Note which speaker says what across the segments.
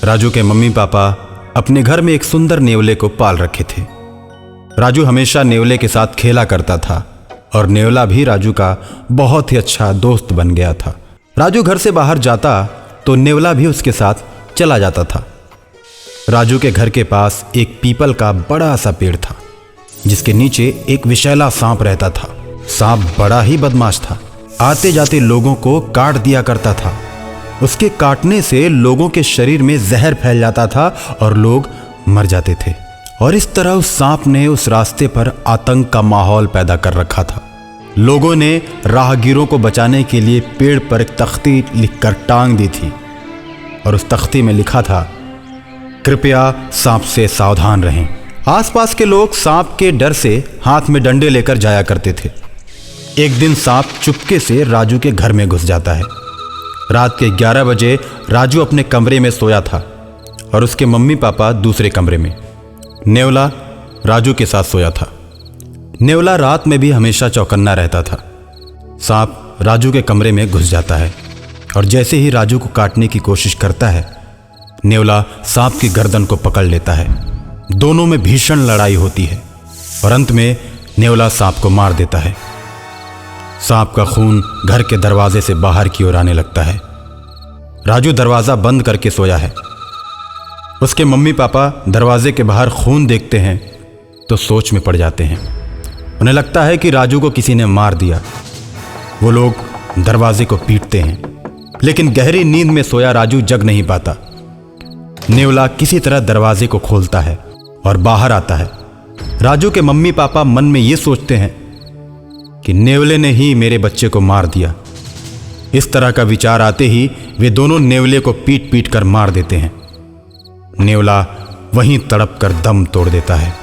Speaker 1: राजू के mummy papa अपने घर में एक सुंदर नेवले को पाल रखे थे। राजू हमेशा नेवले के साथ खेला करता था और नेवला भी राजू का बहुत ही अच्छा दोस्त बन गया था। राजू घर से बाहर जाता तो नेवला भी उसके साथ चला जाता था। राजू के घर के पास एक पीपल का बड़ा सा पेड़ था जिसके नीचे एक विषैला सांप रहता था। सांप बड़ा ही बदमाश था, आते जाते लोगों को काट दिया करता था। उसके काटने से लोगों के शरीर में जहर फैल जाता था और लोग मर जाते थे। और इस तरह उस सांप ने उस रास्ते पर आतंक का माहौल पैदा कर रखा था। लोगों ने राहगीरों को बचाने के लिए पेड़ पर एक तख्ती लिखकर टांग दी थी और उस तख्ती में लिखा था, कृपया सांप से सावधान रहें। आसपास के लोग सांप के डर से हाथ में डंडे लेकर जाया करते थे। एक दिन सांप चुपके से राजू के घर में घुस जाता है। रात के 11 बजे राजू अपने कमरे में सोया था और उसके मम्मी पापा दूसरे कमरे में। नेवला राजू के साथ सोया था। नेवला रात में भी हमेशा चौकन्ना रहता था। सांप राजू के कमरे में घुस जाता है और जैसे ही राजू को काटने की कोशिश करता है, नेवला सांप की गर्दन को पकड़ लेता है। दोनों में भीषण लड़ाई होती है और अंत में नेवला सांप को मार देता है। सांप का खून घर के दरवाजे से बाहर की ओर आने लगता है। राजू दरवाजा बंद करके सोया है। उसके मम्मी पापा दरवाजे के बाहर खून देखते हैं तो सोच में पड़ जाते हैं। उन्हें लगता है कि राजू को किसी ने मार दिया। वो लोग दरवाजे को पीटते हैं, लेकिन गहरी नींद में सोया राजू जग नहीं पाता। नेवला किसी तरह दरवाजे को खोलता है और बाहर आता है। राजू के मम्मी पापा मन में ये सोचते हैं कि नेवले ने ही मेरे बच्चे को मार दिया। इस तरह का विचार आते ही वे दोनों नेवले को पीट पीट कर मार देते हैं। नेवला वहीं तड़प कर दम तोड़ देता है।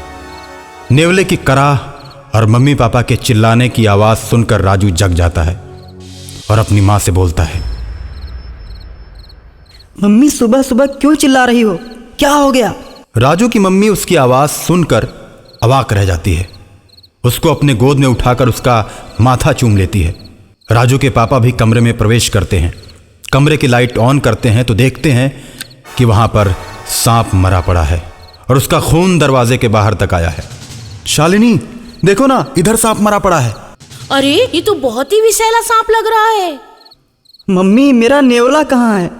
Speaker 1: नेवले की कराह और मम्मी पापा के चिल्लाने की आवाज सुनकर राजू जग जाता है और अपनी मां से बोलता है,
Speaker 2: मम्मी सुबह सुबह क्यों चिल्ला रही हो? क्या हो गया?
Speaker 1: राजू की मम्मी उसकी आवाज सुनकर अवाक रह जाती है। उसको अपने गोद में उठाकर उसका माथा चूम लेती है। राजू के पापा भी कमरे में प्रवेश करते हैं। कमरे की लाइट ऑन करते हैं तो देखते हैं कि वहां पर सांप मरा पड़ा है और उसका खून दरवाजे के बाहर तक आया है। शालिनी, देखो ना, इधर सांप मरा पड़ा है।
Speaker 3: अरे ये तो बहुत ही विषैला सांप लग रहा है।
Speaker 2: मम्मी, मेरा नेवला कहाँ है?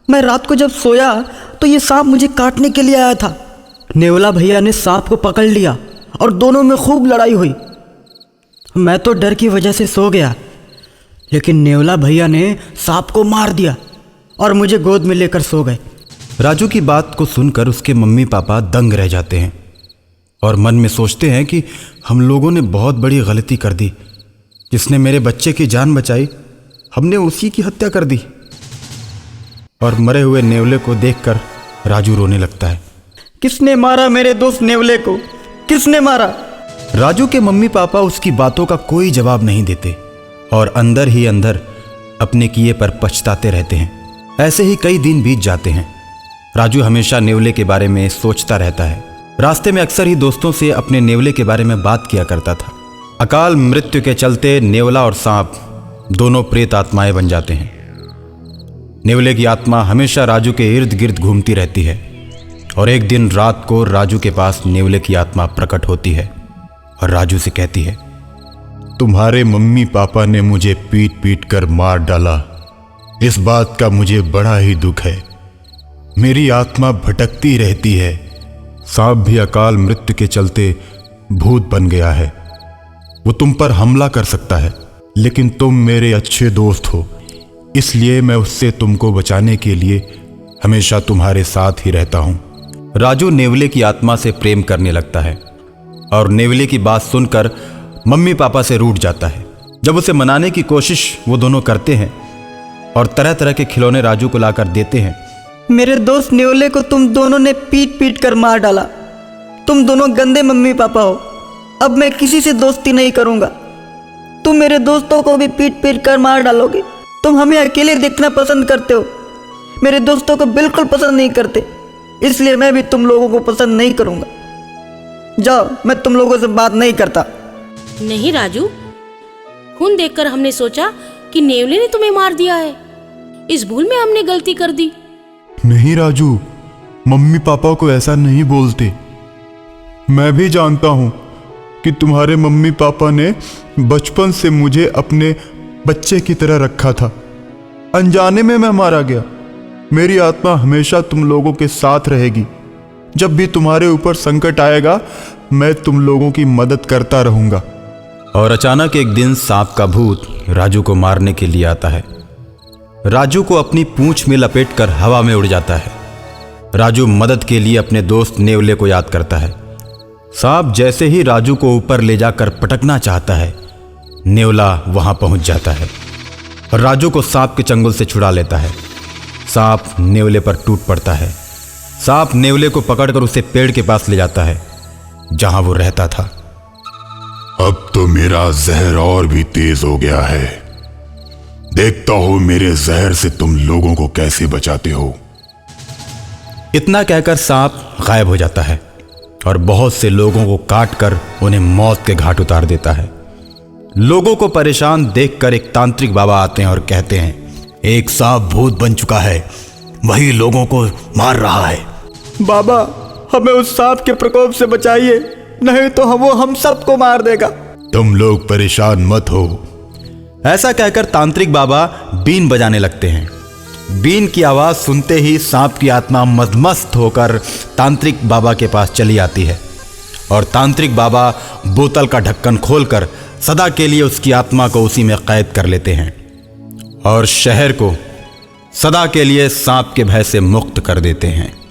Speaker 2: मैं रात को जब सोया तो ये सांप मुझे काटने के लिए आया था। नेवला भैया ने सांप को पकड़ लिया और दोनों में खूब लड़ाई हुई। मैं तो डर की वजह से सो गया, लेकिन नेवला भैया ने सांप को मार दिया और मुझे गोद में लेकर सो गए।
Speaker 1: राजू की बात को सुनकर उसके मम्मी पापा दंग रह जाते हैं और मन में सोचते हैं कि हम लोगों ने बहुत बड़ी गलती कर दी। जिसने मेरे बच्चे की जान बचाई, हमने उसी की हत्या कर दी। और मरे हुए नेवले को देखकर राजू रोने लगता है।
Speaker 2: किसने मारा मेरे दोस्त नेवले को? किसने मारा?
Speaker 1: राजू के मम्मी पापा उसकी बातों का कोई जवाब नहीं देते और अंदर ही अंदर अपने किए पर पछताते रहते हैं। ऐसे ही कई दिन बीत जाते हैं। राजू हमेशा नेवले के बारे में सोचता रहता है। रास्ते में अक्सर ही दोस्तों से अपने नेवले के बारे में बात किया करता था। अकाल मृत्यु के चलते नेवला और सांप दोनों प्रेत आत्माएं बन जाते हैं। नेवले की आत्मा हमेशा राजू के इर्द गिर्द घूमती रहती है और एक दिन रात को राजू के पास नेवले की आत्मा प्रकट होती है और राजू से कहती है,
Speaker 4: तुम्हारे मम्मी पापा ने मुझे पीट पीट कर मार डाला। इस बात का मुझे बड़ा ही दुख है। मेरी आत्मा भटकती रहती है। सांप भी अकाल मृत्यु के चलते भूत बन गया है। वो तुम पर हमला कर सकता है, लेकिन तुम मेरे अच्छे दोस्त हो, इसलिए मैं उससे तुमको बचाने के लिए हमेशा तुम्हारे साथ ही रहता हूं।
Speaker 1: राजू नेवले की आत्मा से प्रेम करने लगता है और नेवले की बात सुनकर मम्मी पापा से रूठ जाता है। जब उसे मनाने की कोशिश वो दोनों करते हैं और तरह तरह के खिलौने राजू को लाकर देते हैं।
Speaker 2: मेरे दोस्त नेवले को तुम दोनों ने पीट पीट कर मार डाला। तुम दोनों गंदे मम्मी पापा हो। अब मैं किसी से दोस्ती नहीं करूंगा। तुम मेरे दोस्तों को भी पीट पीट कर मार डालोगे। तुम हमें अकेले देखना पसंद करते हो, मेरे दोस्तों को बिल्कुल पसंद नहीं करते, इसलिए मैं भी तुम लोगों को पसंद नहीं करूंगा। जाओ, मैं तुम लोगों से बात नहीं करता।
Speaker 3: नहीं राजू, खून देखकर हमने सोचा कि नेवले ने तुम्हें मार दिया है। इस भूल में हमने गलती कर दी।
Speaker 4: नहीं राजू, मम्मी पापा को ऐसा नहीं बोलते। मैं भी जानता हूं कि तुम्हारे मम्मी पापा ने बचपन से मुझे अपने बच्चे की तरह रखा था। अनजाने में मैं मारा गया। मेरी आत्मा हमेशा तुम लोगों के साथ रहेगी। जब भी तुम्हारे ऊपर संकट आएगा, मैं तुम लोगों की मदद करता रहूंगा।
Speaker 1: और अचानक एक दिन सांप का भूत राजू को मारने के लिए आता है। राजू को अपनी पूंछ में लपेटकर हवा में उड़ जाता है। राजू मदद के लिए अपने दोस्त नेवले को याद करता है। सांप जैसे ही राजू को ऊपर ले जाकर पटकना चाहता है, नेवला वहां पहुंच जाता है और राजू को सांप के चंगुल से छुड़ा लेता है। सांप नेवले पर टूट पड़ता है। सांप नेवले को पकड़कर उसे पेड़ के पास ले जाता है जहां वो रहता था।
Speaker 4: अब तो मेरा जहर और भी तेज हो गया है। देखता हो मेरे जहर से तुम लोगों को कैसे बचाते हो।
Speaker 1: इतना कहकर सांप गायब हो जाता है और बहुत से लोगों को काटकर उन्हें मौत के घाट उतार देता है। लोगों को परेशान देखकर एक तांत्रिक बाबा आते हैं और कहते हैं, एक सांप भूत बन चुका है, वही लोगों को मार रहा है।
Speaker 2: बाबा, हमें उस सांप के प्रकोप से बचाइए, नहीं तो वो हम सबको मार देगा।
Speaker 4: तुम लोग परेशान मत हो।
Speaker 1: ऐसा कहकर तांत्रिक बाबा बीन बजाने लगते हैं। बीन की आवाज सुनते ही सांप की आत्मा मदमस्त होकर तांत्रिक बाबा के पास चली आती है और तांत्रिक बाबा बोतल का ढक्कन खोलकर सदा के लिए उसकी आत्मा को उसी में कैद कर लेते हैं और शहर को सदा के लिए सांप के भय से मुक्त कर देते हैं।